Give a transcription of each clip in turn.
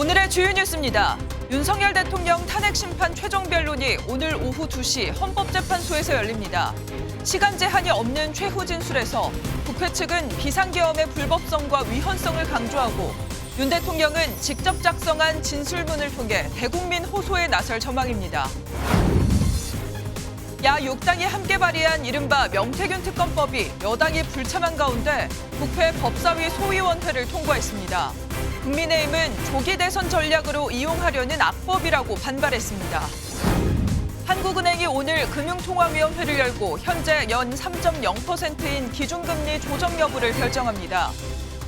오늘의 주요 뉴스입니다. 윤석열 대통령 탄핵 심판 최종 변론이 오늘 오후 2시 헌법재판소에서 열립니다. 시간 제한이 없는 최후 진술에서 국회 측은 비상계엄의 불법성과 위헌성을 강조하고 윤 대통령은 직접 작성한 진술문을 통해 대국민 호소에 나설 전망입니다. 야 6당이 함께 발의한 이른바 명태균 특검법이 여당이 불참한 가운데 국회 법사위 소위원회를 통과했습니다. 국민의힘은 조기 대선 전략으로 이용하려는 악법이라고 반발했습니다. 한국은행이 오늘 금융통화위원회를 열고 현재 연 3.0%인 기준금리 조정 여부를 결정합니다.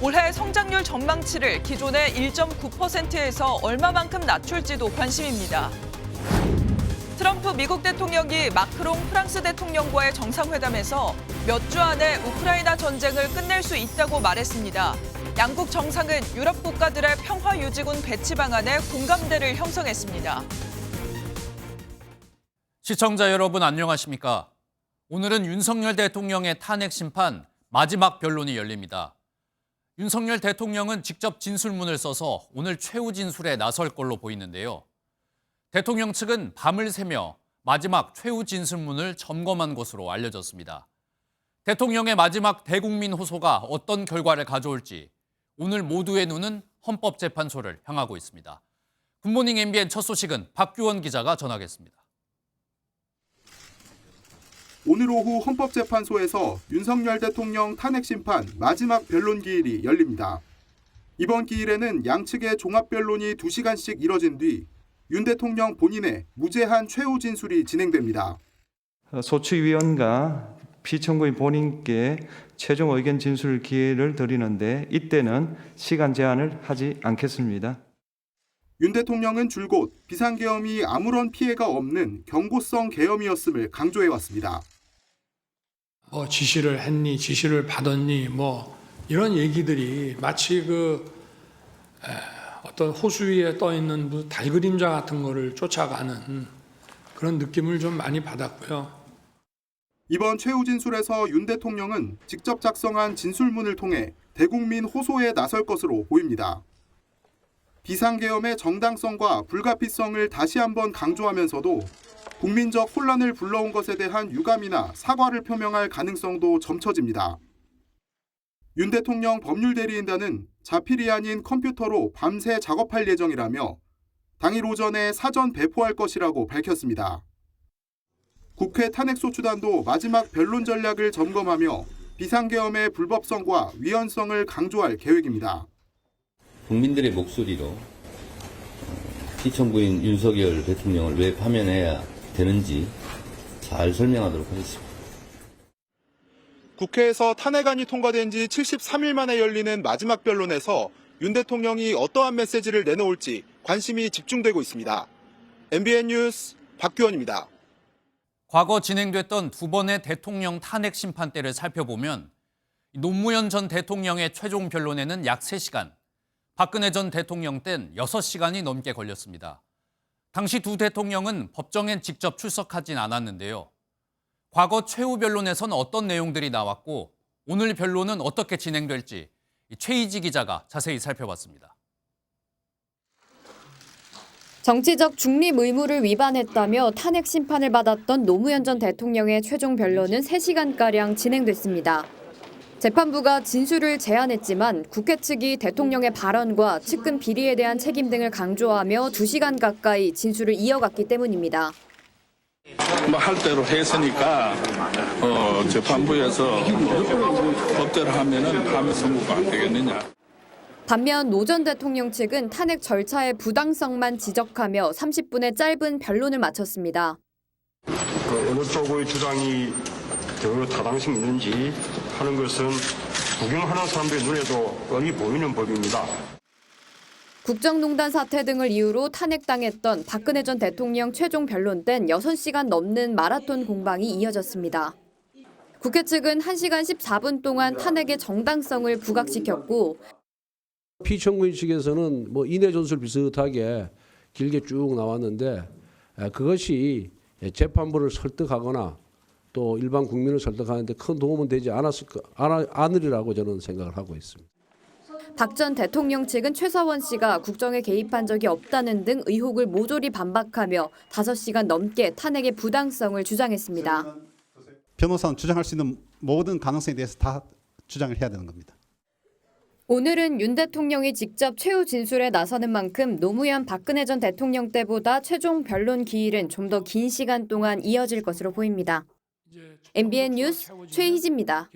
올해 성장률 전망치를 기존의 1.9%에서 얼마만큼 낮출지도 관심입니다. 트럼프 미국 대통령이 마크롱 프랑스 대통령과의 정상회담에서 몇 주 안에 우크라이나 전쟁을 끝낼 수 있다고 말했습니다. 양국 정상은 유럽 국가들의 평화 유지군 배치 방안에 공감대를 형성했습니다. 시청자 여러분 안녕하십니까? 오늘은 윤석열 대통령의 탄핵 심판 마지막 변론이 열립니다. 윤석열 대통령은 직접 진술문을 써서 오늘 최후 진술에 나설 걸로 보이는데요. 대통령 측은 밤을 새며 마지막 최후 진술문을 점검한 것으로 알려졌습니다. 대통령의 마지막 대국민 호소가 어떤 결과를 가져올지 오늘 모두의 눈은 헌법재판소를 향하고 있습니다. 굿모닝 MBN 첫 소식은 박규원 기자가 전하겠습니다. 오늘 오후 헌법재판소에서 윤석열 대통령 탄핵 심판 마지막 변론 기일이 열립니다. 이번 기일에는 양측의 종합변론이 2시간씩 이뤄진 뒤 윤 대통령 본인의 무제한 최후 진술이 진행됩니다. 소추위원과 피청구인 본인께 최종 의견 진술 기회를 드리는데 이때는 시간 제한을 하지 않겠습니다. 윤 대통령은 줄곧 비상계엄이 아무런 피해가 없는 경고성 계엄이었음을 강조해왔습니다. 지시를 했니, 지시를 받았니, 이런 얘기들이 마치 어떤 호수 위에 떠 있는 달그림자 같은 거를 쫓아가는 그런 느낌을 좀 많이 받았고요. 이번 최후 진술에서 윤 대통령은 직접 작성한 진술문을 통해 대국민 호소에 나설 것으로 보입니다. 비상계엄의 정당성과 불가피성을 다시 한번 강조하면서도 국민적 혼란을 불러온 것에 대한 유감이나 사과를 표명할 가능성도 점쳐집니다. 윤 대통령 법률대리인단은 자필이 아닌 컴퓨터로 밤새 작업할 예정이라며 당일 오전에 사전 배포할 것이라고 밝혔습니다. 국회 탄핵소추단도 마지막 변론 전략을 점검하며 비상계엄의 불법성과 위헌성을 강조할 계획입니다. 국민들의 목소리로 피청구인 윤석열 대통령을 왜 파면해야 되는지 잘 설명하도록 하겠습니다. 국회에서 탄핵안이 통과된 지 73일 만에 열리는 마지막 변론에서 윤 대통령이 어떠한 메시지를 내놓을지 관심이 집중되고 있습니다. MBN 뉴스 박규원입니다. 과거 진행됐던 두 번의 대통령 탄핵 심판 때를 살펴보면 노무현 전 대통령의 최종 변론에는 약 3시간, 박근혜 전 대통령 땐 6시간이 넘게 걸렸습니다. 당시 두 대통령은 법정엔 직접 출석하진 않았는데요. 과거 최후 변론에서는 어떤 내용들이 나왔고 오늘 변론은 어떻게 진행될지 최희지 기자가 자세히 살펴봤습니다. 정치적 중립 의무를 위반했다며 탄핵 심판을 받았던 노무현 전 대통령의 최종 변론은 3시간가량 진행됐습니다. 재판부가 진술을 제안했지만 국회 측이 대통령의 발언과 측근 비리에 대한 책임 등을 강조하며 2시간 가까이 진술을 이어갔기 때문입니다. 할 대로 했으니까 재판부에서 법대로 하면은 파면 선고가 안 되겠느냐. 반면 노 전 대통령 측은 탄핵 절차의 부당성만 지적하며 30분의 짧은 변론을 마쳤습니다. 어느 쪽의 주장이 더 타당성이 있는지 하는 것은 구경하는 사람들의 눈에도 뻔히 보이는 법입니다. 국정농단 사태 등을 이유로 탄핵당했던 박근혜 전 대통령 최종 변론 땐 6시간 넘는 마라톤 공방이 이어졌습니다. 국회 측은 1시간 14분 동안 탄핵의 정당성을 부각시켰고 피청구인 측에서는 인해 전술 비슷하게 길게 쭉 나왔는데 그것이 재판부를 설득하거나 또 일반 국민을 설득하는 데 큰 도움은 되지 않으리라고 저는 생각을 하고 있습니다. 박 전 대통령 측은 최서원 씨가 국정에 개입한 적이 없다는 등 의혹을 모조리 반박하며 5시간 넘게 탄핵의 부당성을 주장했습니다. 변호사는 주장할 수 있는 모든 가능성에 대해서 다 주장을 해야 되는 겁니다. 오늘은 윤 대통령이 직접 최후 진술에 나서는 만큼 노무현 박근혜 전 대통령 때보다 최종 변론 기일은 좀 더 긴 시간 동안 이어질 것으로 보입니다. MBN 뉴스 최희지입니다.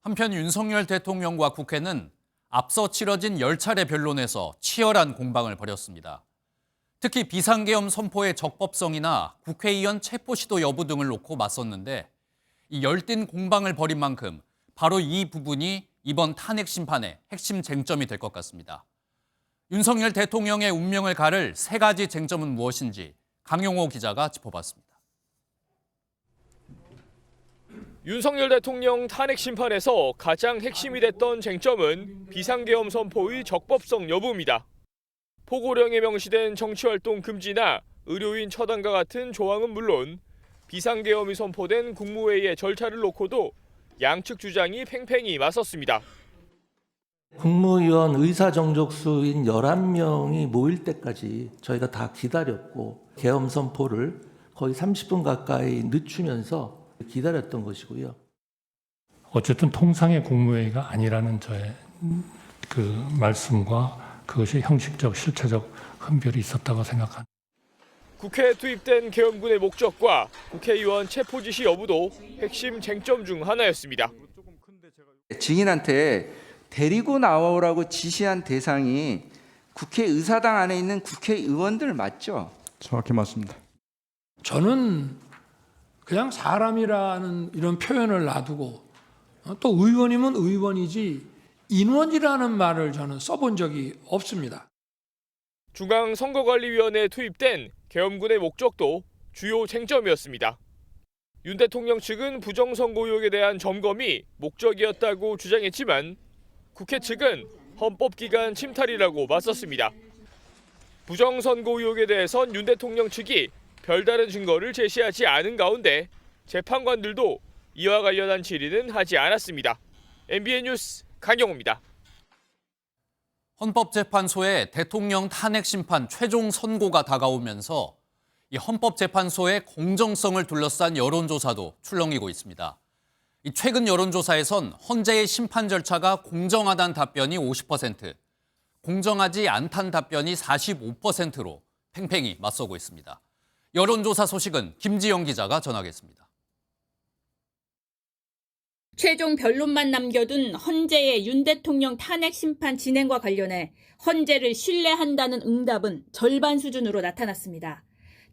한편 윤석열 대통령과 국회는 앞서 치러진 10차례 변론에서 치열한 공방을 벌였습니다. 특히 비상계엄 선포의 적법성이나 국회의원 체포 시도 여부 등을 놓고 맞섰는데 이 열띤 공방을 벌인 만큼 바로 이 부분이 이번 탄핵 심판의 핵심 쟁점이 될 것 같습니다. 윤석열 대통령의 운명을 가를 3가지 쟁점은 무엇인지 강용호 기자가 짚어봤습니다. 윤석열 대통령 탄핵 심판에서 가장 핵심이 됐던 쟁점은 비상계엄 선포의 적법성 여부입니다. 포고령에 명시된 정치활동 금지나 의료인 처단과 같은 조항은 물론 비상계엄이 선포된 국무회의의 절차를 놓고도 양측 주장이 팽팽히 맞섰습니다. 국무위원 의사정족수인 11명이 모일 때까지 저희가 다 기다렸고 계엄 선포를 거의 30분 가까이 늦추면서 기다렸던 것이고요. 어쨌든 통상의 국무회의가 아니라는 저의 그 말씀과 그것이 형식적, 실체적 흠결이 있었다고 생각합니다. 국회에 투입된 계엄군의 목적과 국회의원 체포 지시 여부도 핵심 쟁점 중 하나였습니다. 증인한테 데리고 나오라고 지시한 대상이 국회의사당 안에 있는 국회의원들 맞죠? 정확히 맞습니다. 저는 그냥 사람이라는 이런 표현을 놔두고 또 의원이면 의원이지 인원이라는 말을 저는 써본 적이 없습니다. 중앙선거관리위원회에 투입된 계엄군의 목적도 주요 쟁점이었습니다. 윤 대통령 측은 부정선거 의혹에 대한 점검이 목적이었다고 주장했지만 국회 측은 헌법기관 침탈이라고 맞섰습니다. 부정선거 의혹에 대해선 윤 대통령 측이 별다른 증거를 제시하지 않은 가운데 재판관들도 이와 관련한 질의는 하지 않았습니다. MBN 뉴스 강영호입니다. 헌법재판소의 대통령 탄핵 심판 최종 선고가 다가오면서 이 헌법재판소의 공정성을 둘러싼 여론조사도 출렁이고 있습니다. 이 최근 여론조사에선 헌재의 심판 절차가 공정하다는 답변이 50%, 공정하지 않다는 답변이 45%로 팽팽히 맞서고 있습니다. 여론조사 소식은 김지영 기자가 전하겠습니다. 최종 변론만 남겨둔 헌재의 윤 대통령 탄핵 심판 진행과 관련해 헌재를 신뢰한다는 응답은 절반 수준으로 나타났습니다.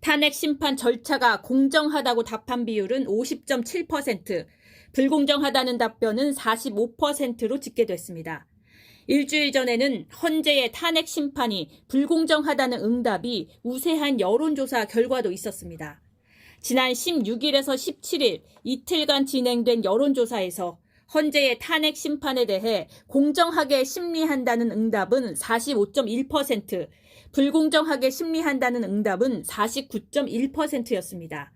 탄핵 심판 절차가 공정하다고 답한 비율은 50.7%, 불공정하다는 답변은 45%로 집계됐습니다. 일주일 전에는 헌재의 탄핵 심판이 불공정하다는 응답이 우세한 여론조사 결과도 있었습니다. 지난 16일에서 17일 이틀간 진행된 여론조사에서 헌재의 탄핵 심판에 대해 공정하게 심리한다는 응답은 45.1%, 불공정하게 심리한다는 응답은 49.1%였습니다.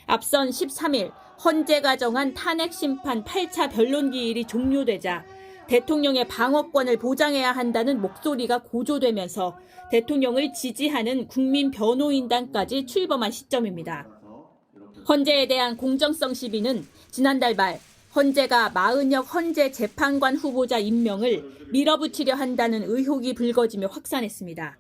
앞선 13일 헌재가 정한 탄핵 심판 8차 변론 기일이 종료되자 대통령의 방어권을 보장해야 한다는 목소리가 고조되면서 대통령을 지지하는 국민변호인단까지 출범한 시점입니다. 헌재에 대한 공정성 시비는 지난달 말 헌재가 마은혁 헌재 재판관 후보자 임명을 밀어붙이려 한다는 의혹이 불거지며 확산했습니다.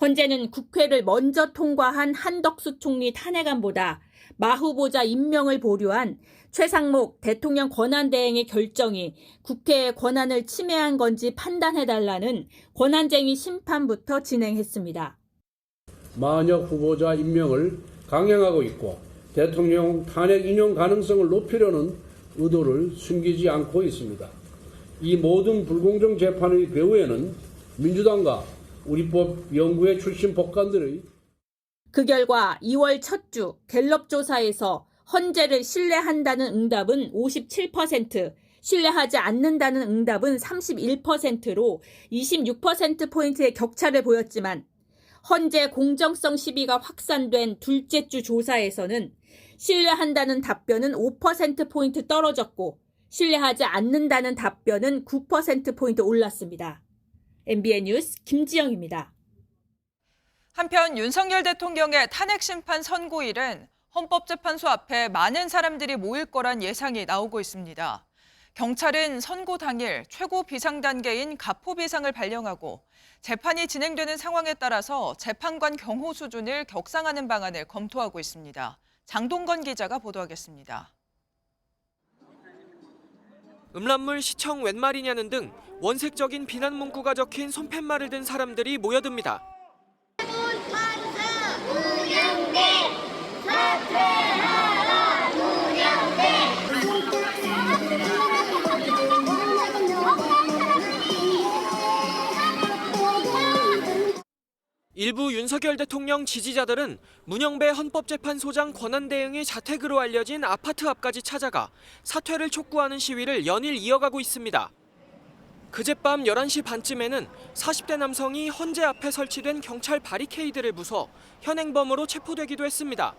헌재는 국회를 먼저 통과한 한덕수 총리 탄핵안보다 마 후보자 임명을 보류한 최상목 대통령 권한대행의 결정이 국회의 권한을 침해한 건지 판단해달라는 권한쟁의 심판부터 진행했습니다. 마은혁 후보자 임명을 강행하고 있고 대통령 탄핵 인용 가능성을 높이려는 의도를 숨기지 않고 있습니다. 이 모든 불공정 재판의 배후에는 민주당과 우리법 연구회 출신 법관들의 그 결과 2월 첫 주 갤럽 조사에서 헌재를 신뢰한다는 응답은 57%, 신뢰하지 않는다는 응답은 31%로 26%포인트의 격차를 보였지만 헌재 공정성 시비가 확산된 둘째 주 조사에서는 신뢰한다는 답변은 5%포인트 떨어졌고 신뢰하지 않는다는 답변은 9%포인트 올랐습니다. MBN 뉴스 김지영입니다. 한편 윤석열 대통령의 탄핵 심판 선고일은 헌법재판소 앞에 많은 사람들이 모일 거란 예상이 나오고 있습니다. 경찰은 선고 당일 최고 비상 단계인 가포 비상을 발령하고 재판이 진행되는 상황에 따라서 재판관 경호 수준을 격상하는 방안을 검토하고 있습니다. 장동건 기자가 보도하겠습니다. 음란물 시청 웬 말이냐는 등 원색적인 비난 문구가 적힌 손팻말을 든 사람들이 모여듭니다. 일부 윤석열 대통령 지지자들은 문영배 헌법재판소장 권한대행의 자택으로 알려진 아파트 앞까지 찾아가 사퇴를 촉구하는 시위를 연일 이어가고 있습니다. 그젯밤 11시 반쯤에는 40대 남성이 헌재 앞에 설치된 경찰 바리케이드를 부숴 현행범으로 체포되기도 했습니다.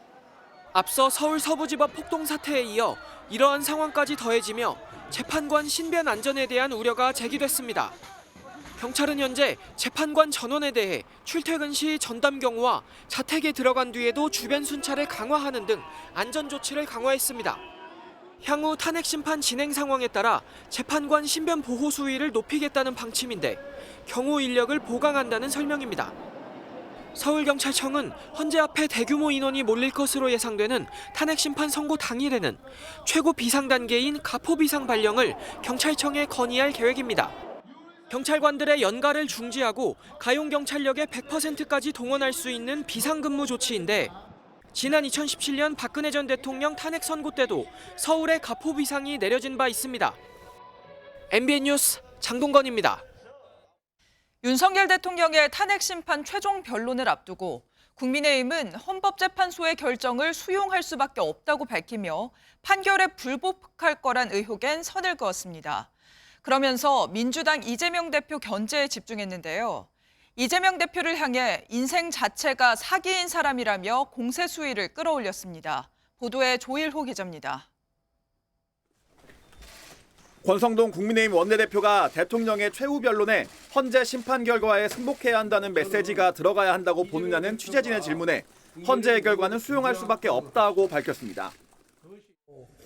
앞서 서울 서부지법 폭동 사태에 이어 이러한 상황까지 더해지며 재판관 신변 안전에 대한 우려가 제기됐습니다. 경찰은 현재 재판관 전원에 대해 출퇴근 시 전담 경호와 자택에 들어간 뒤에도 주변 순찰을 강화하는 등 안전 조치를 강화했습니다. 향후 탄핵 심판 진행 상황에 따라 재판관 신변 보호 수위를 높이겠다는 방침인데 경호 인력을 보강한다는 설명입니다. 서울경찰청은 헌재 앞에 대규모 인원이 몰릴 것으로 예상되는 탄핵 심판 선고 당일에는 최고 비상 단계인 가포 비상 발령을 경찰청에 건의할 계획입니다. 경찰관들의 연가를 중지하고 가용 경찰력의 100%까지 동원할 수 있는 비상근무 조치인데 지난 2017년 박근혜 전 대통령 탄핵 선고 때도 서울에 가포 비상이 내려진 바 있습니다. MBN 뉴스 장동건입니다. 윤석열 대통령의 탄핵 심판 최종 변론을 앞두고 국민의힘은 헌법재판소의 결정을 수용할 수밖에 없다고 밝히며 판결에 불복할 거란 의혹엔 선을 그었습니다. 그러면서 민주당 이재명 대표 견제에 집중했는데요. 이재명 대표를 향해 인생 자체가 사기인 사람이라며 공세 수위를 끌어올렸습니다. 보도에 조일호 기자입니다. 권성동 국민의힘 원내대표가 대통령의 최후 변론에 헌재 심판 결과에 승복해야 한다는 메시지가 들어가야 한다고 보느냐는 취재진의 질문에 헌재의 결과는 수용할 수밖에 없다고 밝혔습니다.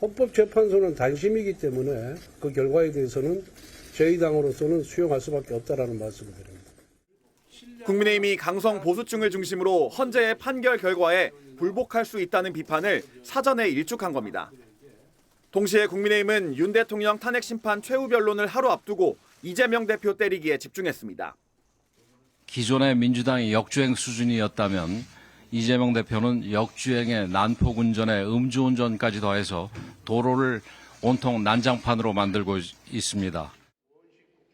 헌법재판소는 단심이기 때문에 그 결과에 대해서는 저희 당으로서는 수용할 수밖에 없다라는 말씀을 드립니다. 국민의힘이 강성 보수층을 중심으로 헌재의 판결 결과에 불복할 수 있다는 비판을 사전에 일축한 겁니다. 동시에 국민의힘은 윤 대통령 탄핵 심판 최후 변론을 하루 앞두고 이재명 대표 때리기에 집중했습니다. 기존의 민주당이 역주행 수준이었다면 이재명 대표는 역주행에 난폭운전에 음주운전까지 더해서 도로를 온통 난장판으로 만들고 있습니다.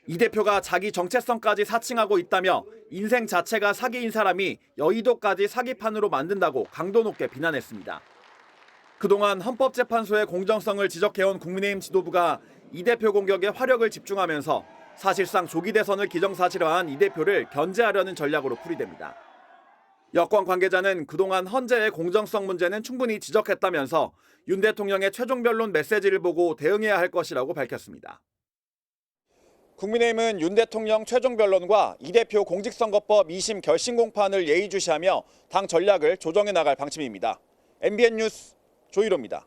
이 대표가 자기 정체성까지 사칭하고 있다며 인생 자체가 사기인 사람이 여의도까지 사기판으로 만든다고 강도 높게 비난했습니다. 그동안 헌법재판소의 공정성을 지적해온 국민의힘 지도부가 이 대표 공격에 화력을 집중하면서 사실상 조기 대선을 기정사실화한 이 대표를 견제하려는 전략으로 풀이됩니다. 여권 관계자는 그동안 헌재의 공정성 문제는 충분히 지적했다면서 윤 대통령의 최종 변론 메시지를 보고 대응해야 할 것이라고 밝혔습니다. 국민의힘은 윤 대통령 최종 변론과 이 대표 공직선거법 2심 결심 공판을 예의주시하며 당 전략을 조정해 나갈 방침입니다. MBN 뉴스 조일호입니다.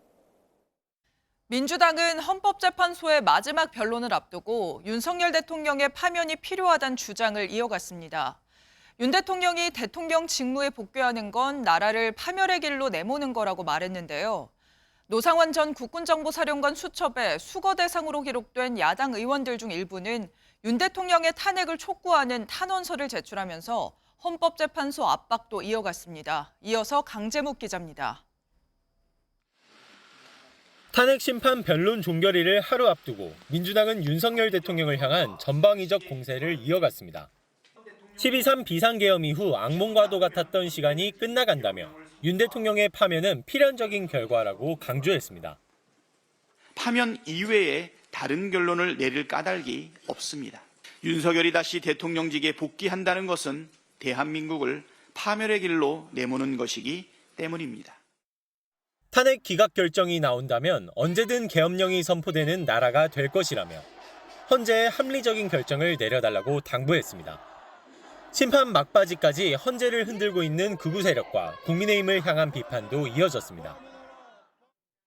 민주당은 헌법재판소의 마지막 변론을 앞두고 윤석열 대통령의 파면이 필요하다는 주장을 이어갔습니다. 윤 대통령이 대통령 직무에 복귀하는 건 나라를 파멸의 길로 내모는 거라고 말했는데요. 노상원 전 국군정보사령관 수첩에 수거 대상으로 기록된 야당 의원들 중 일부는 윤 대통령의 탄핵을 촉구하는 탄원서를 제출하면서 헌법재판소 압박도 이어갔습니다. 이어서 강재묵 기자입니다. 탄핵 심판 변론 종결일을 하루 앞두고 민주당은 윤석열 대통령을 향한 전방위적 공세를 이어갔습니다. 12.3 비상계엄 이후 악몽과도 같았던 시간이 끝나간다며 윤 대통령의 파면은 필연적인 결과라고 강조했습니다. 파면 이외에 다른 결론을 내릴 까닭이 없습니다. 윤석열이 다시 대통령직에 복귀한다는 것은 대한민국을 파멸의 길로 내모는 것이기 때문입니다. 탄핵 기각 결정이 나온다면 언제든 계엄령이 선포되는 나라가 될 것이라며 헌재에 합리적인 결정을 내려달라고 당부했습니다. 심판 막바지까지 헌재를 흔들고 있는 극우 세력과 국민의힘을 향한 비판도 이어졌습니다.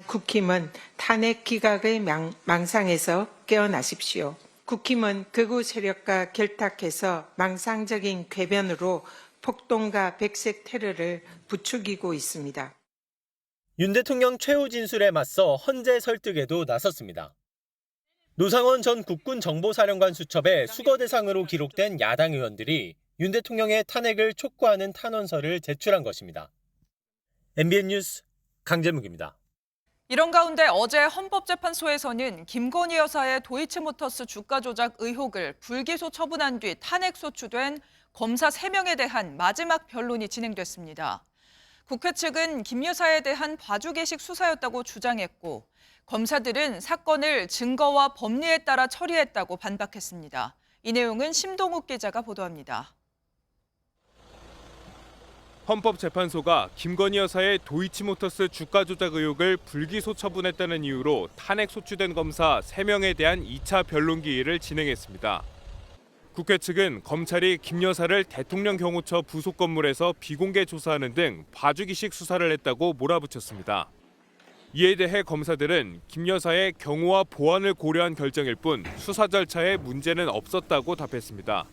국힘은 탄핵 기각의 망상에서 깨어나십시오. 국힘은 극우 세력과 결탁해서 망상적인 궤변으로 폭동과 백색 테러를 부추기고 있습니다. 윤 대통령 최후 진술에 맞서 헌재 설득에도 나섰습니다. 노상원 전 국군정보사령관 수첩의 수거 대상으로 기록된 야당 의원들이 윤 대통령의 탄핵을 촉구하는 탄원서를 제출한 것입니다. MBN 뉴스 강재묵입니다. 이런 가운데 어제 헌법재판소에서는 김건희 여사의 도이치모터스 주가 조작 의혹을 불기소 처분한 뒤 탄핵 소추된 검사 3명에 대한 마지막 변론이 진행됐습니다. 국회 측은 김 여사에 대한 봐주기식 수사였다고 주장했고 검사들은 사건을 증거와 법리에 따라 처리했다고 반박했습니다. 이 내용은 심동욱 기자가 보도합니다. 헌법재판소가 김건희 여사의 도이치모터스 주가 조작 의혹을 불기소 처분했다는 이유로 탄핵 소추된 검사 3명에 대한 2차 변론 기일을 진행했습니다. 국회 측은 검찰이 김 여사를 대통령 경호처 부속 건물에서 비공개 조사하는 등 봐주기식 수사를 했다고 몰아붙였습니다. 이에 대해 검사들은 김 여사의 경호와 보안을 고려한 결정일 뿐 수사 절차에 문제는 없었다고 답했습니다.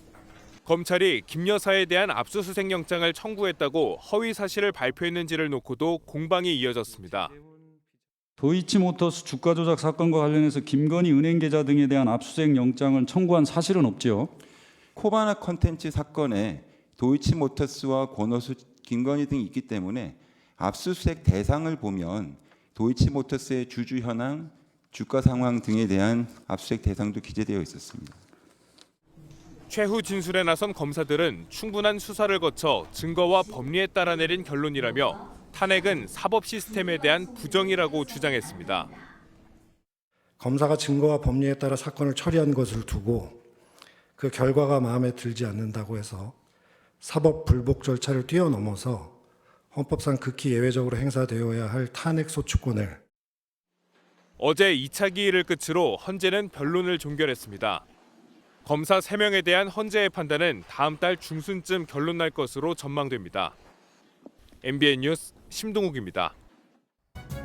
검찰이 김 여사에 대한 압수수색 영장을 청구했다고 허위 사실을 발표했는지를 놓고도 공방이 이어졌습니다. 도이치모터스 주가 조작 사건과 관련해서 김건희 은행 계좌 등에 대한 압수수색 영장을 청구한 사실은 없죠. 코바나 컨텐츠 사건에 도이치모터스와 권오수, 김건희 등이 있기 때문에 압수수색 대상을 보면 도이치모터스의 주주 현황, 주가 상황 등에 대한 압수수색 대상도 기재되어 있었습니다. 최후 진술에 나선 검사들은 충분한 수사를 거쳐 증거와 법리에 따라 내린 결론이라며 탄핵은 사법 시스템에 대한 부정이라고 주장했습니다. 검사가 증거와 법리에 따라 사건을 처리한 것을 두고 그 결과가 마음에 들지 않는다고 해서 사법 불복 절차를 뛰어넘어서 헌법상 극히 예외적으로 행사되어야 할 탄핵 소추권을 어제 2차 기일을 끝으로 헌재는 변론을 종결했습니다. 검사 3명에 대한 헌재의 판단은 다음 달 중순쯤 결론 날 것으로 전망됩니다. MBN 뉴스 심동욱입니다.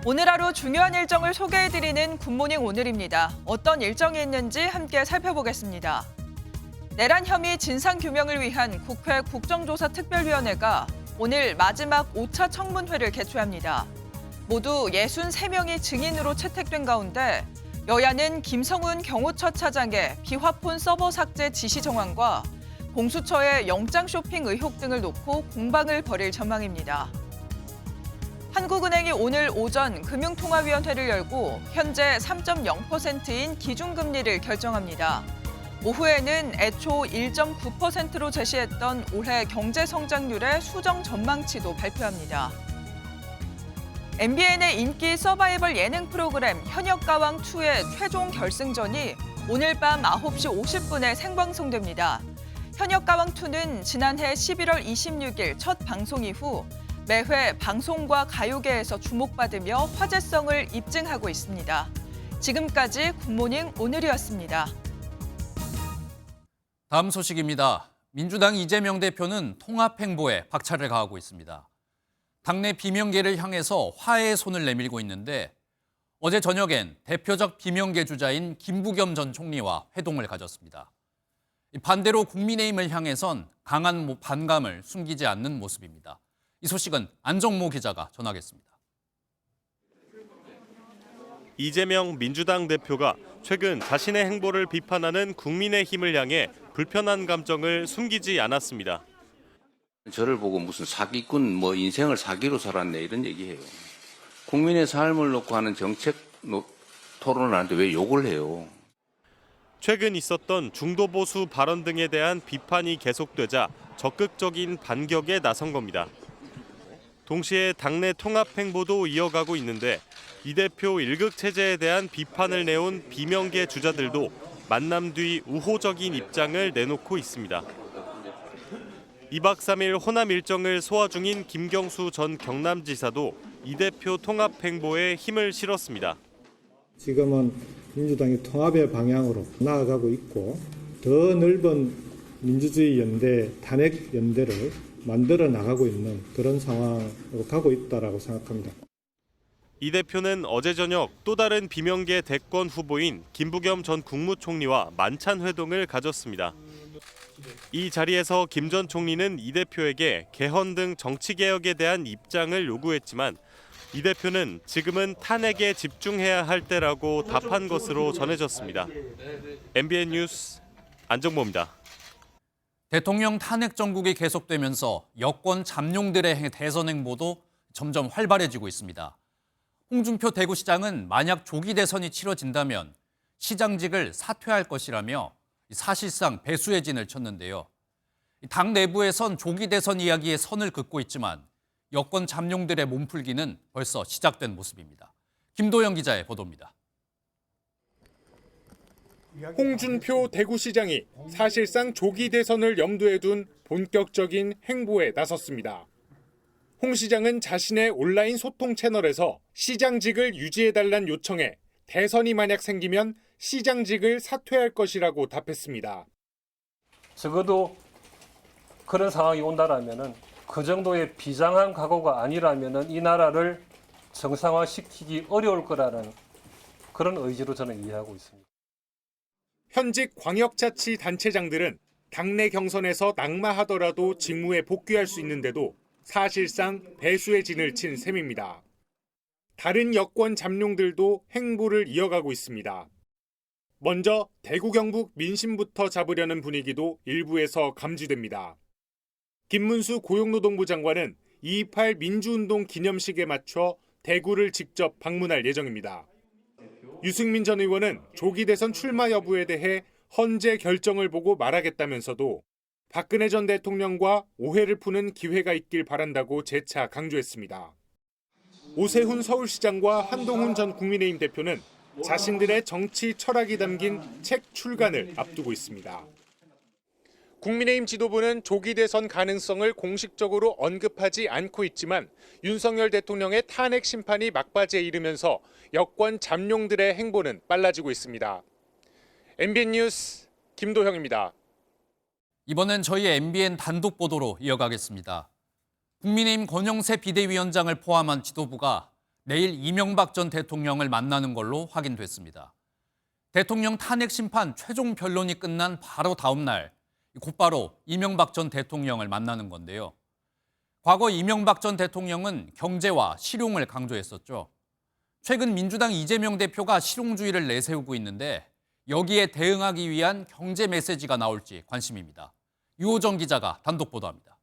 오늘 하루 중요한 일정을 소개해드리는 굿모닝 오늘입니다. 어떤 일정이 있는지 함께 살펴보겠습니다. 내란 혐의 진상규명을 위한 국회 국정조사특별위원회가 오늘 마지막 5차 청문회를 개최합니다. 모두 63명이 증인으로 채택된 가운데 여야는 김성훈 경호처 차장의 비화폰 서버 삭제 지시 정황과 공수처의 영장 쇼핑 의혹 등을 놓고 공방을 벌일 전망입니다. 한국은행이 오늘 오전 금융통화위원회를 열고 현재 3.0%인 기준금리를 결정합니다. 오후에는 애초 1.9%로 제시했던 올해 경제성장률의 수정 전망치도 발표합니다. MBN의 인기 서바이벌 예능 프로그램 현역가왕2의 최종 결승전이 오늘 밤 9시 50분에 생방송됩니다. 현역가왕2는 지난해 11월 26일 첫 방송 이후 매회 방송과 가요계에서 주목받으며 화제성을 입증하고 있습니다. 지금까지 굿모닝 오늘이었습니다. 다음 소식입니다. 민주당 이재명 대표는 통합 행보에 박차를 가하고 있습니다. 당내 비명계를 향해서 화해의 손을 내밀고 있는데 어제 저녁엔 대표적 비명계 주자인 김부겸 전 총리와 회동을 가졌습니다. 반대로 국민의힘을 향해선 강한 반감을 숨기지 않는 모습입니다. 이 소식은 안정모 기자가 전하겠습니다. 이재명 민주당 대표가 최근 자신의 행보를 비판하는 국민의힘을 향해 불편한 감정을 숨기지 않았습니다. 저를 보고 무슨 사기꾼, 인생을 사기로 살았네 이런 얘기해요. 국민의 삶을 놓고 하는 정책 토론을 하는데 왜 욕을 해요? 최근 있었던 중도보수 발언 등에 대한 비판이 계속되자 적극적인 반격에 나선 겁니다. 동시에 당내 통합 행보도 이어가고 있는데 이 대표 일극 체제에 대한 비판을 내온 비명계 주자들도 만남 뒤 우호적인 입장을 내놓고 있습니다. 2박 3일 호남 일정을 소화 중인 김경수 전 경남지사도 이 대표 통합 행보에 힘을 실었습니다. 지금은 민주당이 통합의 방향으로 나아가고 있고 더 넓은 민주주의 연대, 탄핵 연대를 만들어 나가고 있는 그런 상황으로 가고 있다라고 생각합니다. 이 대표는 어제 저녁 또 다른 비명계 대권 후보인 김부겸 전 국무총리와 만찬 회동을 가졌습니다. 이 자리에서 김 전 총리는 이 대표에게 개헌 등 정치개혁에 대한 입장을 요구했지만 이 대표는 지금은 탄핵에 집중해야 할 때라고 답한 것으로 전해졌습니다. MBN 뉴스 안정모입니다. 대통령 탄핵 정국이 계속되면서 여권 잠룡들의 대선 행보도 점점 활발해지고 있습니다. 홍준표 대구시장은 만약 조기 대선이 치러진다면 시장직을 사퇴할 것이라며 사실상 배수의 진을 쳤는데요. 당 내부에선 조기 대선 이야기에 선을 긋고 있지만 여권 잠룡들의 몸풀기는 벌써 시작된 모습입니다. 김도영 기자의 보도입니다. 홍준표 대구시장이 사실상 조기 대선을 염두에 둔 본격적인 행보에 나섰습니다. 홍 시장은 자신의 온라인 소통 채널에서 시장직을 유지해달란 요청에 대선이 만약 생기면 시장직을 사퇴할 것이라고 답했습니다. 적어도 그런 상황이 온다라면은 그 정도의 비장한 각오가 아니라면은 이 나라를 정상화시키기 어려울 거라는 그런 의지로 저는 이해하고 있습니다. 현직 광역자치단체장들은 당내 경선에서 낙마하더라도 직무에 복귀할 수 있는데도 사실상 배수의 진을 친 셈입니다. 다른 여권 잠룡들도 행보를 이어가고 있습니다. 먼저 대구 경북 민심부터 잡으려는 분위기도 일부에서 감지됩니다. 김문수 고용노동부 장관은 2.28 민주운동 기념식에 맞춰 대구를 직접 방문할 예정입니다. 유승민 전 의원은 조기 대선 출마 여부에 대해 헌재 결정을 보고 말하겠다면서도 박근혜 전 대통령과 오해를 푸는 기회가 있길 바란다고 재차 강조했습니다. 오세훈 서울시장과 한동훈 전 국민의힘 대표는 자신들의 정치 철학이 담긴 책 출간을 앞두고 있습니다. 국민의힘 지도부는 조기 대선 가능성을 공식적으로 언급하지 않고 있지만 윤석열 대통령의 탄핵 심판이 막바지에 이르면서 여권 잠룡들의 행보는 빨라지고 있습니다. MBN 뉴스 김도형입니다. 이번엔 저희 MBN 단독 보도로 이어가겠습니다. 국민의힘 권영세 비대위원장을 포함한 지도부가 내일 이명박 전 대통령을 만나는 걸로 확인됐습니다. 대통령 탄핵 심판 최종 변론이 끝난 바로 다음 날 곧바로 이명박 전 대통령을 만나는 건데요. 과거 이명박 전 대통령은 경제와 실용을 강조했었죠. 최근 민주당 이재명 대표가 실용주의를 내세우고 있는데 여기에 대응하기 위한 경제 메시지가 나올지 관심입니다. 유호정 기자가 단독 보도합니다.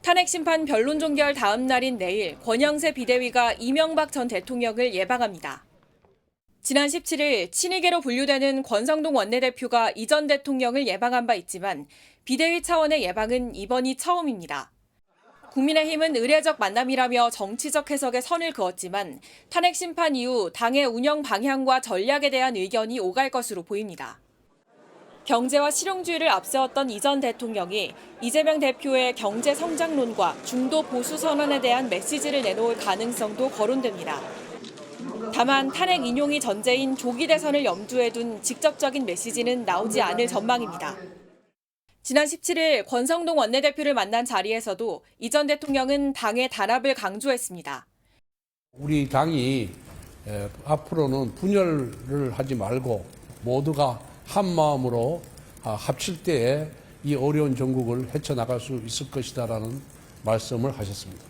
탄핵 심판 변론 종결 다음 날인 내일 권영세 비대위가 이명박 전 대통령을 예방합니다. 지난 17일 친이계로 분류되는 권성동 원내대표가 이 전 대통령을 예방한 바 있지만 비대위 차원의 예방은 이번이 처음입니다. 국민의힘은 의례적 만남이라며 정치적 해석에 선을 그었지만 탄핵 심판 이후 당의 운영 방향과 전략에 대한 의견이 오갈 것으로 보입니다. 경제와 실용주의를 앞세웠던 이 전 대통령이 이재명 대표의 경제 성장론과 중도 보수 선언에 대한 메시지를 내놓을 가능성도 거론됩니다. 다만 탄핵 인용이 전제인 조기 대선을 염두에 둔 직접적인 메시지는 나오지 않을 전망입니다. 지난 17일 권성동 원내대표를 만난 자리에서도 이 전 대통령은 당의 단합을 강조했습니다. 우리 당이 앞으로는 분열을 하지 말고 모두가 한 마음으로 합칠 때에 이 어려운 전국을 헤쳐나갈 수 있을 것이다라는 말씀을 하셨습니다.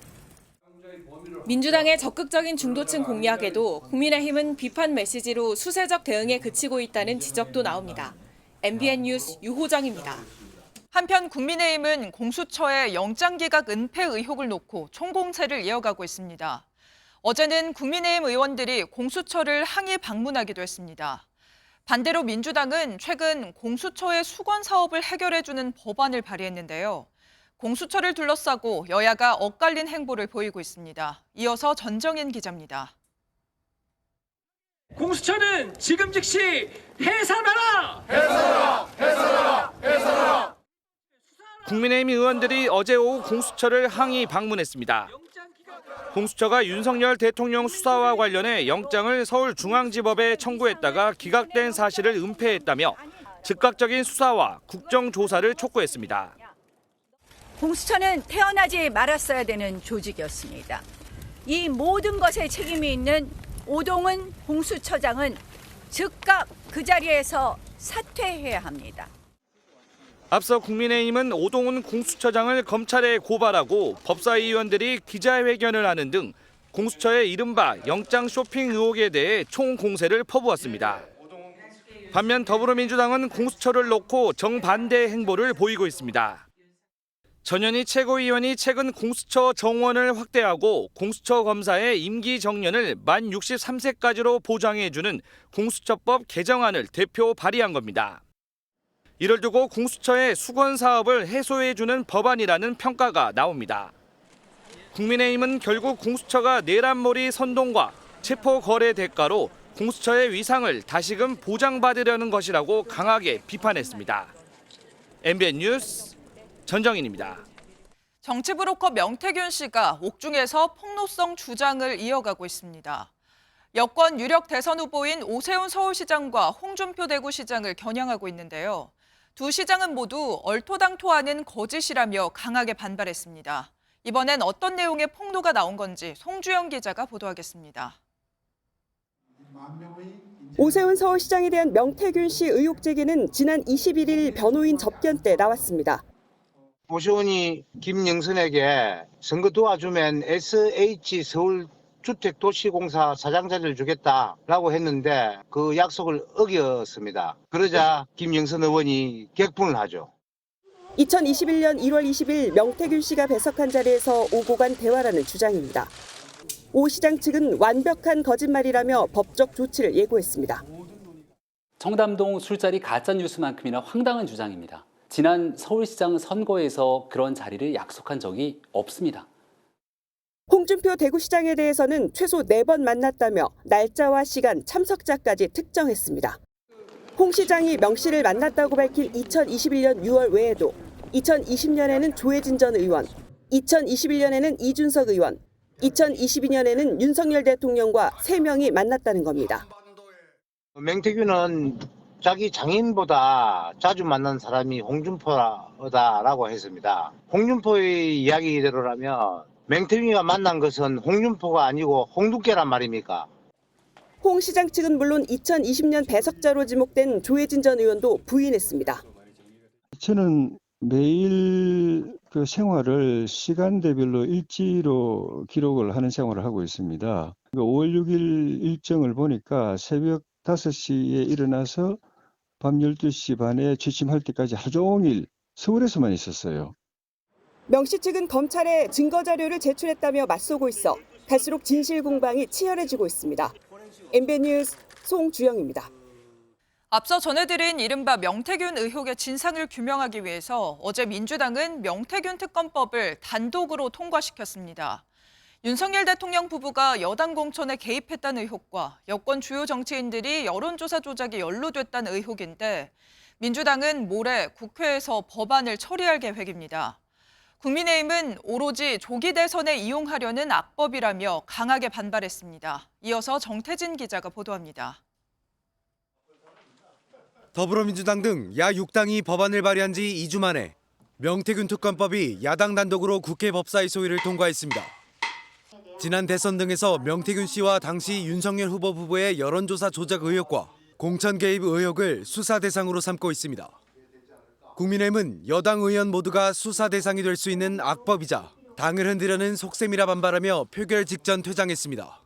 민주당의 적극적인 중도층 공략에도 국민의힘은 비판 메시지로 수세적 대응에 그치고 있다는 지적도 나옵니다. MBN 뉴스 유호정입니다. 한편 국민의힘은 공수처의 영장기각 은폐 의혹을 놓고 총공세를 이어가고 있습니다. 어제는 국민의힘 의원들이 공수처를 항의 방문하기도 했습니다. 반대로 민주당은 최근 공수처의 수건 사업을 해결해주는 법안을 발의했는데요. 공수처를 둘러싸고 여야가 엇갈린 행보를 보이고 있습니다. 이어서 전정인 기자입니다. 공수처는 지금 즉시 해산하라! 해산하라! 해산하라! 해산하라! 국민의힘 의원들이 어제 오후 공수처를 항의 방문했습니다. 공수처가 윤석열 대통령 수사와 관련해 영장을 서울중앙지법에 청구했다가 기각된 사실을 은폐했다며 즉각적인 수사와 국정조사를 촉구했습니다. 공수처는 태어나지 말았어야 되는 조직이었습니다. 이 모든 것에 책임이 있는 오동훈 공수처장은 즉각 그 자리에서 사퇴해야 합니다. 앞서 국민의힘은 오동훈 공수처장을 검찰에 고발하고 법사위원들이 기자회견을 하는 등 공수처의 이른바 영장 쇼핑 의혹에 대해 총공세를 퍼부었습니다. 반면 더불어민주당은 공수처를 놓고 정반대 행보를 보이고 있습니다. 전현희 최고위원이 최근 공수처 정원을 확대하고 공수처 검사의 임기 정년을 만 63세까지로 보장해주는 공수처법 개정안을 대표 발의한 겁니다. 이를 두고 공수처의 수건 사업을 해소해주는 법안이라는 평가가 나옵니다. 국민의힘은 결국 공수처가 내란몰이 선동과 체포 거래 대가로 공수처의 위상을 다시금 보장받으려는 것이라고 강하게 비판했습니다. MBN 뉴스 전정인입니다. 정치 브로커 명태균 씨가 옥중에서 폭로성 주장을 이어가고 있습니다. 여권 유력 대선 후보인 오세훈 서울시장과 홍준표 대구시장을 겨냥하고 있는데요. 두 시장은 모두 얼토당토하는 거짓이라며 강하게 반발했습니다. 이번엔 어떤 내용의 폭로가 나온 건지 송주영 기자가 보도하겠습니다. 오세훈 서울시장에 대한 명태균 씨 의혹 제기는 지난 21일 변호인 접견 때 나왔습니다. 오세훈이 김영선에게 선거 도와주면 SH 서울주택도시공사 사장 자리를 주겠다라고 했는데 그 약속을 어겼습니다. 그러자 김영선 의원이 격분을 하죠. 2021년 1월 20일 명태균 씨가 배석한 자리에서 오고 간 대화라는 주장입니다. 오 시장 측은 완벽한 거짓말이라며 법적 조치를 예고했습니다. 청담동 술자리 가짜뉴스만큼이나 황당한 주장입니다. 지난 서울시장 선거에서 그런 자리를 약속한 적이 없습니다. 홍준표 대구시장에 대해서는 최소 4번 만났다며 날짜와 시간, 참석자까지 특정했습니다. 홍 시장이 명 씨를 만났다고 밝힌 2021년 6월 외에도 2020년에는 조혜진 전 의원, 2021년에는 이준석 의원, 2022년에는 윤석열 대통령과 3명이 만났다는 겁니다. 명태균은 자기 장인보다 자주 만난 사람이 홍준표다라고 했습니다. 홍준표의 이야기대로라면 명태균이가 만난 것은 홍준표가 아니고 홍두깨란 말입니까? 홍 시장 측은 물론 2020년 배석자로 지목된 조혜진 전 의원도 부인했습니다. 저는 매일 그 생활을 시간대별로 일지로 기록을 하는 생활을 하고 있습니다. 5월 6일 일정을 보니까 새벽 5시에 일어나서 밤 12시 반에 취침할 때까지 하루 종일 서울에서만 있었어요. 명 씨 측은 검찰에 증거 자료를 제출했다며 맞서고 있어 갈수록 진실 공방이 치열해지고 있습니다. MBN 뉴스 송주영입니다. 앞서 전해드린 이른바 명태균 의혹의 진상을 규명하기 위해서 어제 민주당은 명태균 특검법을 단독으로 통과시켰습니다. 윤석열 대통령 부부가 여당 공천에 개입했다는 의혹과 여권 주요 정치인들이 여론조사 조작에 연루됐다는 의혹인데 민주당은 모레 국회에서 법안을 처리할 계획입니다. 국민의힘은 오로지 조기 대선에 이용하려는 악법이라며 강하게 반발했습니다. 이어서 정태진 기자가 보도합니다. 더불어민주당 등 야 6당이 법안을 발의한 지 2주 만에 명태균 특검법이 야당 단독으로 국회 법사위 소위를 통과했습니다. 지난 대선 등에서 명태균 씨와 당시 윤석열 후보 부부의 여론조사 조작 의혹과 공천 개입 의혹을 수사 대상으로 삼고 있습니다. 국민의힘은 여당 의원 모두가 수사 대상이 될 수 있는 악법이자 당을 흔들려는 속셈이라 반발하며 표결 직전 퇴장했습니다.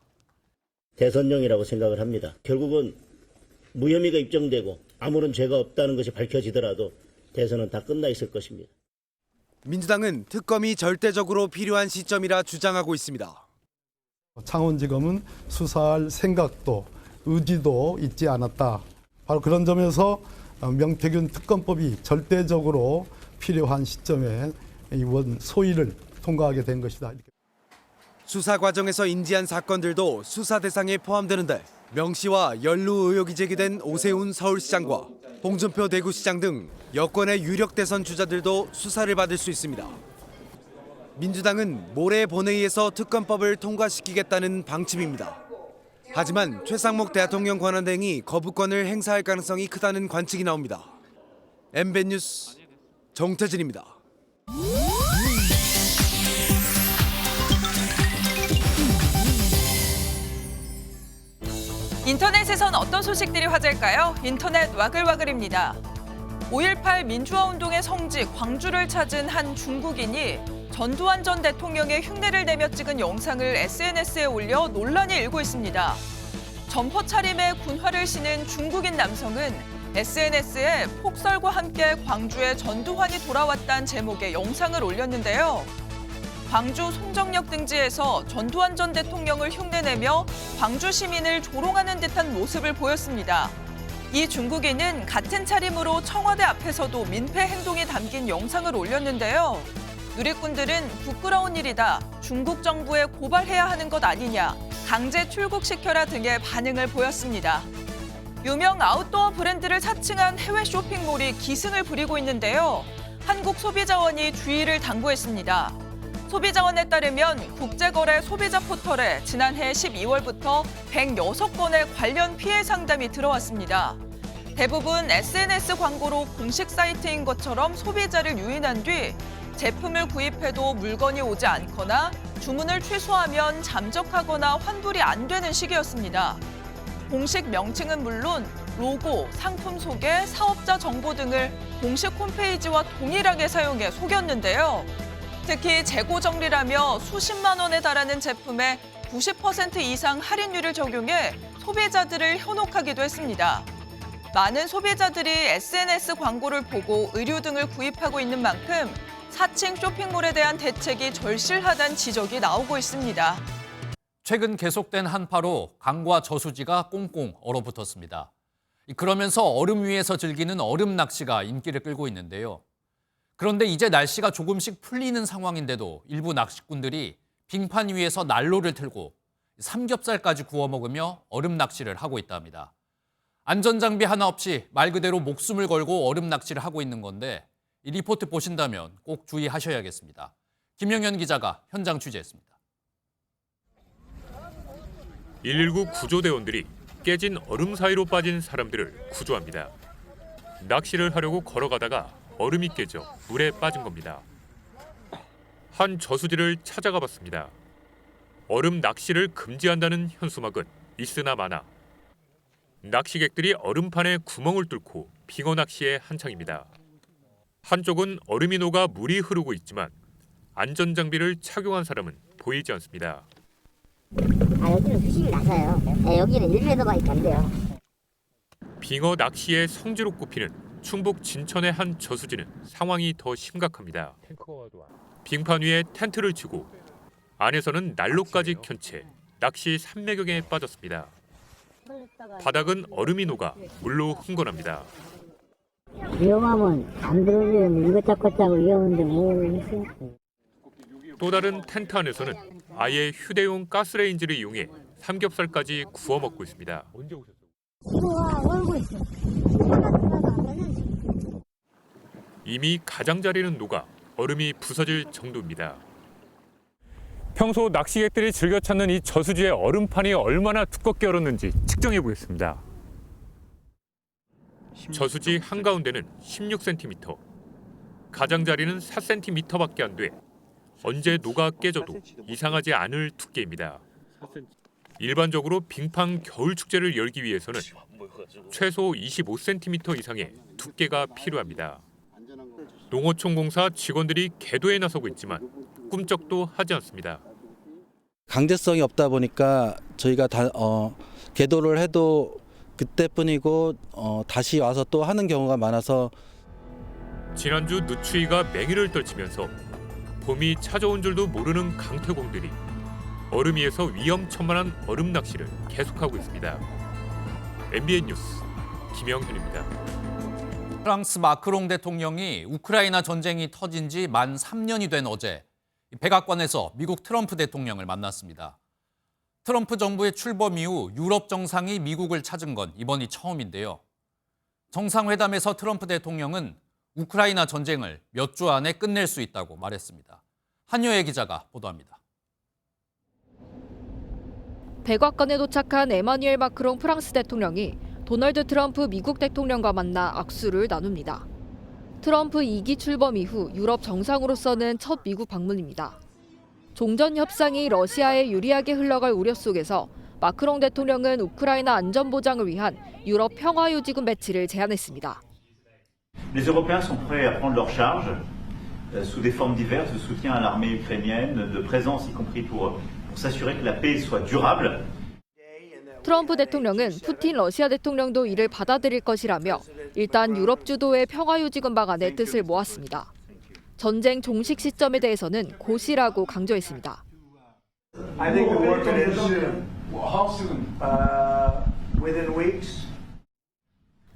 대선용이라고 생각을 합니다. 결국은 무혐의가 입증되고 아무런 죄가 없다는 것이 밝혀지더라도 대선은 다 끝나 있을 것입니다. 민주당은 특검이 절대적으로 필요한 시점이라 주장하고 있습니다. 창원지검은 수사할 생각도 의지도 있지 않았다. 바로 그런 점에서 명태균 특검법이 절대적으로 필요한 시점에 이번 소위를 통과하게 된 것이다. 수사 과정에서 인지한 사건들도 수사 대상에 포함되는데 명 씨와 연루 의혹이 제기된 오세훈 서울시장과 홍준표 대구시장 등 여권의 유력 대선 주자들도 수사를 받을 수 있습니다. 민주당은 모레 본회의에서 특검법을 통과시키겠다는 방침입니다. 하지만 최상목 대통령 권한대행이 거부권을 행사할 가능성이 크다는 관측이 나옵니다. MBN 뉴스 정태진입니다. 인터넷에선 어떤 소식들이 화제일까요? 인터넷 와글와글입니다. 5.18 민주화운동의 성지 광주를 찾은 한 중국인이 전두환 전 대통령의 흉내를 내며 찍은 영상을 SNS에 올려 논란이 일고 있습니다. 점퍼 차림에 군화를 신은 중국인 남성은 SNS에 폭설과 함께 광주에 전두환이 돌아왔다는 제목의 영상을 올렸는데요. 광주 송정역 등지에서 전두환 전 대통령을 흉내내며 광주 시민을 조롱하는 듯한 모습을 보였습니다. 이 중국인은 같은 차림으로 청와대 앞에서도 민폐 행동이 담긴 영상을 올렸는데요. 누리꾼들은 부끄러운 일이다, 중국 정부에 고발해야 하는 것 아니냐, 강제 출국시켜라 등의 반응을 보였습니다. 유명 아웃도어 브랜드를 사칭한 해외 쇼핑몰이 기승을 부리고 있는데요. 한국소비자원이 주의를 당부했습니다. 소비자원에 따르면 국제거래 소비자 포털에 지난해 12월부터 106건의 관련 피해 상담이 들어왔습니다. 대부분 SNS 광고로 공식 사이트인 것처럼 소비자를 유인한 뒤 제품을 구입해도 물건이 오지 않거나 주문을 취소하면 잠적하거나 환불이 안 되는 시기였습니다. 공식 명칭은 물론 로고, 상품 소개, 사업자 정보 등을 공식 홈페이지와 동일하게 사용해 속였는데요. 특히 재고 정리라며 수십만 원에 달하는 제품에 90% 이상 할인율을 적용해 소비자들을 현혹하기도 했습니다. 많은 소비자들이 SNS 광고를 보고 의류 등을 구입하고 있는 만큼 사칭 쇼핑몰에 대한 대책이 절실하다는 지적이 나오고 있습니다. 최근 계속된 한파로 강과 저수지가 꽁꽁 얼어붙었습니다. 그러면서 얼음 위에서 즐기는 얼음 낚시가 인기를 끌고 있는데요. 그런데 이제 날씨가 조금씩 풀리는 상황인데도 일부 낚시꾼들이 빙판 위에서 난로를 틀고 삼겹살까지 구워 먹으며 얼음 낚시를 하고 있답니다. 안전장비 하나 없이 말 그대로 목숨을 걸고 얼음 낚시를 하고 있는 건데 이 리포트 보신다면 꼭 주의하셔야겠습니다. 김영현 기자가 현장 취재했습니다. 119 구조대원들이 깨진 얼음 사이로 빠진 사람들을 구조합니다. 낚시를 하려고 걸어가다가 얼음이 깨져 물에 빠진 겁니다. 한 저수지를 찾아가 봤습니다. 얼음 낚시를 금지한다는 현수막은 있으나 마나 낚시객들이 얼음판에 구멍을 뚫고 빙어 낚시에 한창입니다. 한쪽은 얼음이 녹아 물이 흐르고 있지만 안전장비를 착용한 사람은 보이지 않습니다. 여기는 수심이 낮아요. 여기는 1m밖에 안 돼요. 빙어 낚시의 성지로 꼽히는 충북 진천의 한 저수지는 상황이 더 심각합니다. 빙판 위에 텐트를 치고 안에서는 난로까지 켠 채 낚시 산매경에 빠졌습니다. 바닥은 얼음이 녹아 물로 흥건합니다. 위험하면 안 들어오면 이것저것 위험한데 뭐. 또 다른 텐트 안에서는 아예 휴대용 가스레인지를 이용해 삼겹살까지 구워 먹고 있습니다. 이미 가장자리는 녹아 얼음이 부서질 정도입니다. 평소 낚시객들이 즐겨 찾는 이 저수지의 얼음판이 얼마나 두껍게 얼었는지 측정해 보겠습니다. 저수지 한가운데는 16cm, 가장자리는 4cm밖에 안 돼 언제 녹아 깨져도 이상하지 않을 두께입니다. 일반적으로 빙판 겨울축제를 열기 위해서는 최소 25cm 이상의 두께가 필요합니다. 농어촌공사 직원들이 계도에 나서고 있지만 꿈쩍도 하지 않습니다. 강제성이 없다 보니까 저희가 계도를 해도 그때뿐이고 다시 와서 또 하는 경우가 많아서 지난주 누추위가 맹위를 떨치면서 봄이 찾아온 줄도 모르는 강태공들이 얼음 위에서 위험천만한 얼음 낚시를 계속하고 있습니다. MBN 뉴스 김영현입니다. 프랑스 마크롱 대통령이 우크라이나 전쟁이 터진 지 만 3년이 된 어제 백악관에서 미국 트럼프 대통령을 만났습니다. 트럼프 정부의 출범 이후 유럽 정상이 미국을 찾은 건 이번이 처음인데요. 정상회담에서 트럼프 대통령은 우크라이나 전쟁을 몇 주 안에 끝낼 수 있다고 말했습니다. 한여애 기자가 보도합니다. 백악관에 도착한 에마뉘엘 마크롱 프랑스 대통령이 도널드 트럼프 미국 대통령과 만나 악수를 나눕니다. 트럼프 2기 출범 이후 유럽 정상으로서는 첫 미국 방문입니다. 종전 협상이 러시아에 유리하게 흘러갈 우려 속에서 마크롱 대통령은 우크라이나 안전 보장을 위한 유럽 평화유지군 배치를 제안했습니다. Les Européens sont prêts à prendre leur charge sous des formes diverses de soutien à l'armée ukrainienne, de présence y compris pour s'assurer que la paix soit durable. 트럼프 대통령은 푸틴 러시아 대통령도 이를 받아들일 것이라며 일단 유럽 주도의 평화유지군 방안의 뜻을 모았습니다. 전쟁 종식 시점에 대해서는 곧이라고 강조했습니다. I think the work is how soon? Within weeks.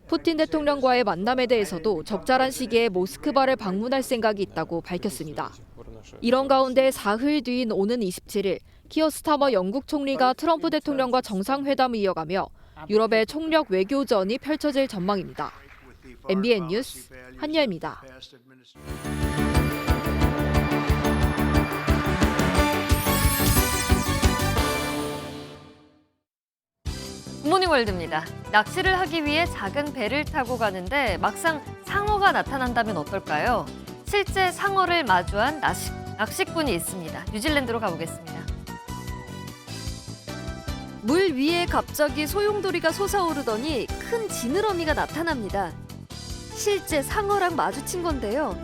푸틴 대통령과의 만남에 대해서도 적절한 시기에 모스크바를 방문할 생각이 있다고 밝혔습니다. 이런 가운데 사흘 뒤인 오는 27일 키어 스타머 영국 총리가 트럼프 대통령과 정상회담을 이어가며 유럽의 총력 외교전이 펼쳐질 전망입니다. MBN 뉴스 한여입니다. 굿모닝 월드입니다. 낚시를 하기 위해 작은 배를 타고 가는데 막상 상어가 나타난다면 어떨까요? 실제 상어를 마주한 낚시꾼이 있습니다. 뉴질랜드로 가보겠습니다. 물 위에 갑자기 소용돌이가 솟아오르더니 큰 지느러미가 나타납니다. 실제 상어랑 마주친 건데요.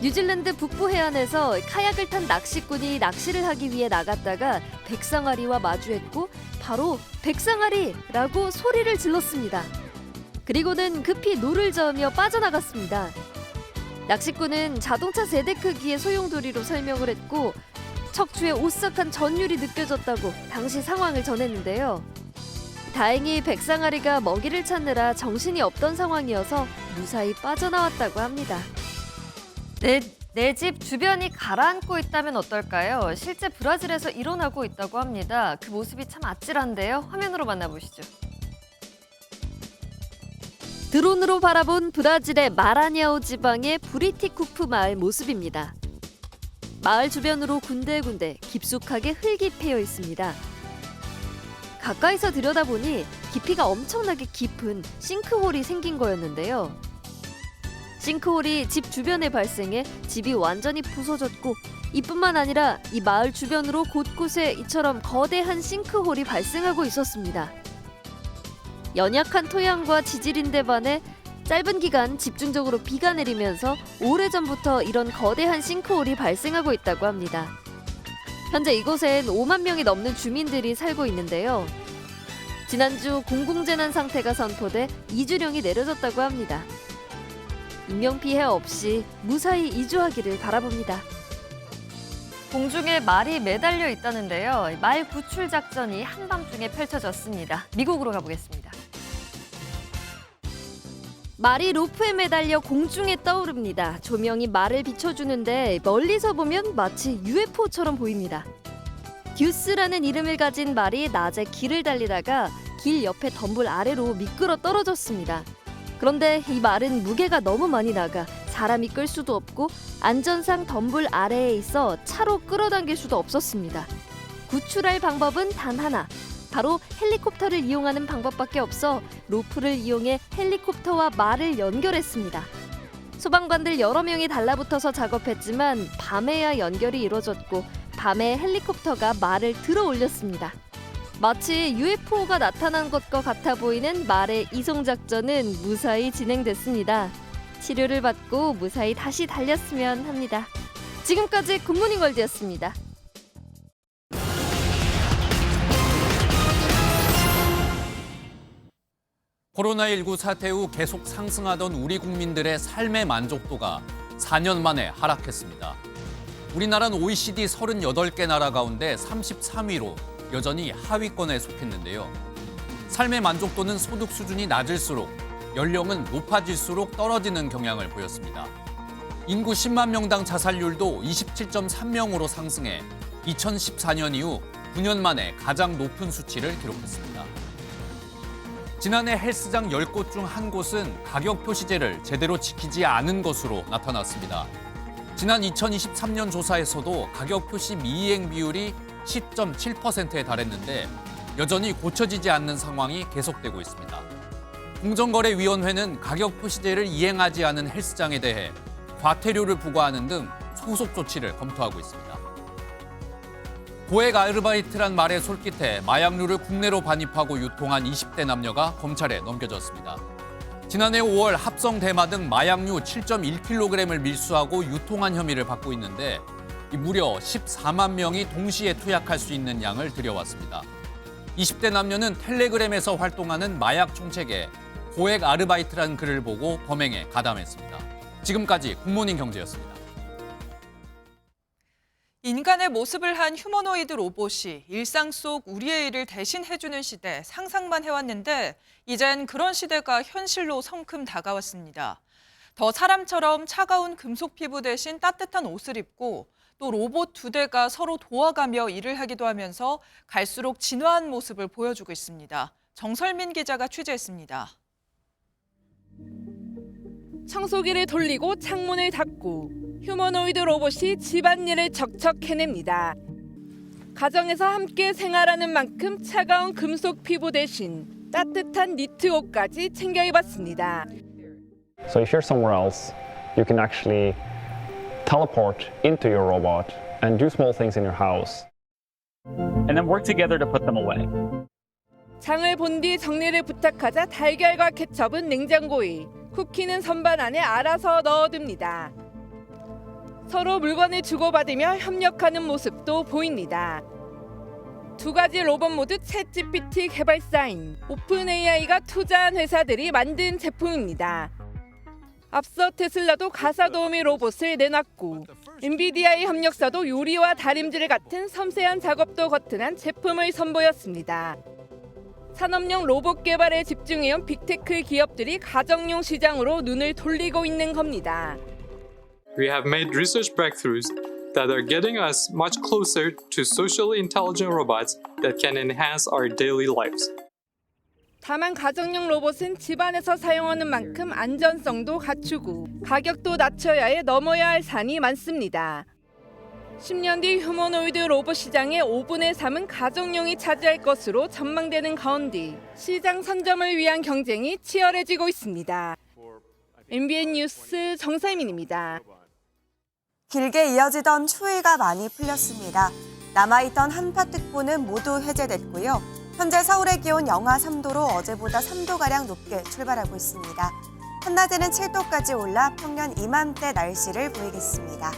뉴질랜드 북부 해안에서 카약을 탄 낚시꾼이 낚시를 하기 위해 나갔다가 백상아리와 마주했고 바로 백상아리라고 소리를 질렀습니다. 그리고는 급히 노를 저으며 빠져나갔습니다. 낚시꾼은 자동차 세대 크기의 소용돌이로 설명을 했고 척추에 오싹한 전율이 느껴졌다고 당시 상황을 전했는데요. 다행히 백상아리가 먹이를 찾느라 정신이 없던 상황이어서 무사히 빠져나왔다고 합니다. 내 집 주변이 가라앉고 있다면 어떨까요? 실제 브라질에서 일어나고 있다고 합니다. 그 모습이 참 아찔한데요. 화면으로 만나보시죠. 드론으로 바라본 브라질의 마라냐오 지방의 부리티쿠프 마을 모습입니다. 마을 주변으로 군데군데 깊숙하게 흙이 패여 있습니다. 가까이서 들여다보니 깊이가 엄청나게 깊은 싱크홀이 생긴 거였는데요. 싱크홀이 집 주변에 발생해 집이 완전히 부서졌고 이뿐만 아니라 이 마을 주변으로 곳곳에 이처럼 거대한 싱크홀이 발생하고 있었습니다. 연약한 토양과 지질인데 반해 짧은 기간 집중적으로 비가 내리면서 오래전부터 이런 거대한 싱크홀이 발생하고 있다고 합니다. 현재 이곳엔 5만 명이 넘는 주민들이 살고 있는데요. 지난주 공공재난 상태가 선포돼 2주령이 내려졌다고 합니다. 인명피해 없이 무사히 이주하기를 바라봅니다. 공중에 말이 매달려 있다는데요. 말 구출 작전이 한밤중에 펼쳐졌습니다. 미국으로 가보겠습니다. 말이 로프에 매달려 공중에 떠오릅니다. 조명이 말을 비춰주는데 멀리서 보면 마치 UFO처럼 보입니다. 듀스라는 이름을 가진 말이 낮에 길을 달리다가 길 옆에 덤불 아래로 미끄러 떨어졌습니다. 그런데 이 말은 무게가 너무 많이 나가 사람이 끌 수도 없고 안전상 덤불 아래에 있어 차로 끌어당길 수도 없었습니다. 구출할 방법은 단 하나, 바로 헬리콥터를 이용하는 방법밖에 없어 로프를 이용해 헬리콥터와 말을 연결했습니다. 소방관들 여러 명이 달라붙어서 작업했지만 밤에야 연결이 이루어졌고 밤에 헬리콥터가 말을 들어 올렸습니다. 마치 UFO가 나타난 것과 같아 보이는 말의 이송 작전은 무사히 진행됐습니다. 치료를 받고 무사히 다시 달렸으면 합니다. 지금까지 굿모닝 월드였습니다. 코로나19 사태 후 계속 상승하던 우리 국민들의 삶의 만족도가 4년 만에 하락했습니다. 우리나라는 OECD 38개 나라 가운데 33위로 여전히 하위권에 속했는데요. 삶의 만족도는 소득 수준이 낮을수록 연령은 높아질수록 떨어지는 경향을 보였습니다. 인구 10만 명당 자살률도 27.3명으로 상승해 2014년 이후 9년 만에 가장 높은 수치를 기록했습니다. 지난해 헬스장 10곳 중 한 곳은 가격 표시제를 제대로 지키지 않은 것으로 나타났습니다. 지난 2023년 조사에서도 가격 표시 미이행 비율이 10.7%에 달했는데 여전히 고쳐지지 않는 상황이 계속되고 있습니다. 공정거래위원회는 가격 표시제를 이행하지 않은 헬스장에 대해 과태료를 부과하는 등 소속 조치를 검토하고 있습니다. 고액 아르바이트란 말에 솔깃해 마약류를 국내로 반입하고 유통한 20대 남녀가 검찰에 넘겨졌습니다. 지난해 5월 합성 대마 등 마약류 7.1kg을 밀수하고 유통한 혐의를 받고 있는데 무려 14만 명이 동시에 투약할 수 있는 양을 들여왔습니다. 20대 남녀는 텔레그램에서 활동하는 마약 총책에 고액 아르바이트란 글을 보고 범행에 가담했습니다. 지금까지 굿모닝 경제였습니다. 인간의 모습을 한 휴머노이드 로봇이 일상 속 우리의 일을 대신 해주는 시대 상상만 해왔는데 이젠 그런 시대가 현실로 성큼 다가왔습니다. 더 사람처럼 차가운 금속 피부 대신 따뜻한 옷을 입고 또 로봇 2대가 서로 도와가며 일을 하기도 하면서 갈수록 진화한 모습을 보여주고 있습니다. 정설민 기자가 취재했습니다. 청소기를 돌리고 창문을 닫고 휴머노이드 로봇이 집안일을 척척 해냅니다. 가정에서 함께 생활하는 만큼 차가운 금속 피부 대신 따뜻한 니트 옷까지 챙겨 입었습니다. So if you're somewhere else, you can actually teleport into your robot and do small things in your house. And then work together to put them away. 장을 본 뒤 정리를 부탁하자 달걀과 케첩은 냉장고에, 쿠키는 선반 안에 알아서 넣어둡니다. 서로 물건을 주고받으며 협력하는 모습도 보입니다. 두 가지 로봇 모두 챗GPT 개발사인 오픈AI가 투자한 회사들이 만든 제품입니다. 앞서 테슬라도 가사 도우미 로봇을 내놨고 엔비디아의 협력사도 요리와 다림질 같은 섬세한 작업도 거뜬한 제품을 선보였습니다. 산업용 로봇 개발에 집중해온 빅테크 기업들이 가정용 시장으로 눈을 돌리고 있는 겁니다. We have made research breakthroughs that are getting us much closer to socially intelligent robots that can enhance our daily lives. 다만 가정용 로봇은 집안에서 사용하는 만큼 안전성도 갖추고 가격도 낮춰야 해 넘어야 할 산이 많습니다. 10년 뒤 휴머노이드 로봇 시장의 5분의 3은 가정용이 차지할 것으로 전망되는 가운데 시장 선점을 위한 경쟁이 치열해지고 있습니다. MBN 뉴스 정상민입니다. 길게 이어지던 추위가 많이 풀렸습니다. 남아있던 한파특보는 모두 해제됐고요. 현재 서울의 기온 영하 3도로 어제보다 3도가량 높게 출발하고 있습니다. 한낮에는 7도까지 올라 평년 이맘때 날씨를 보이겠습니다.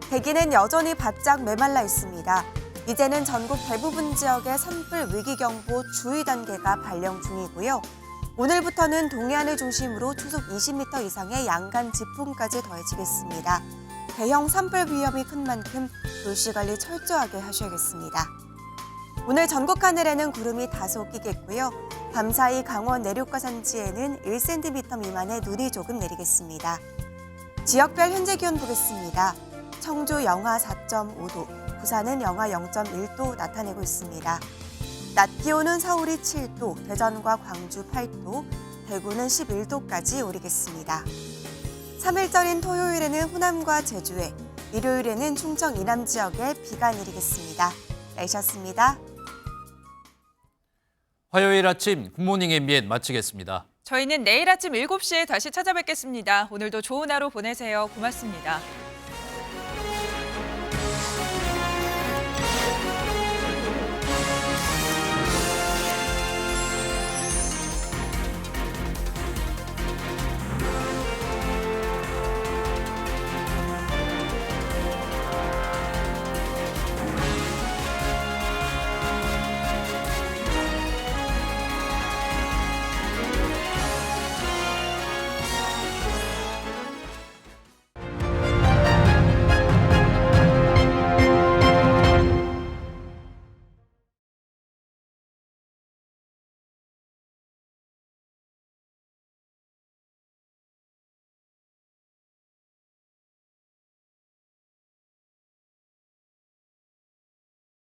대기는 여전히 바짝 메말라 있습니다. 이제는 전국 대부분 지역에 산불 위기경보 주의 단계가 발령 중이고요. 오늘부터는 동해안을 중심으로 초속 20m 이상의 양간 지풍까지 더해지겠습니다. 대형 산불 위험이 큰 만큼 불씨관리 철저하게 하셔야겠습니다. 오늘 전국 하늘에는 구름이 다소 끼겠고요. 밤사이 강원 내륙과 산지에는 1cm 미만의 눈이 조금 내리겠습니다. 지역별 현재 기온 보겠습니다. 청주 영하 4.5도, 부산은 영하 0.1도 나타내고 있습니다. 낮 기온은 서울이 7도, 대전과 광주 8도, 대구는 11도까지 오르겠습니다. 3일절인 토요일에는 호남과 제주에, 일요일에는 충청 이남 지역에 비가 내리겠습니다. 날씨였습니다. 화요일 아침 굿모닝 MBN 마치겠습니다. 저희는 내일 아침 7시에 다시 찾아뵙겠습니다. 오늘도 좋은 하루 보내세요. 고맙습니다.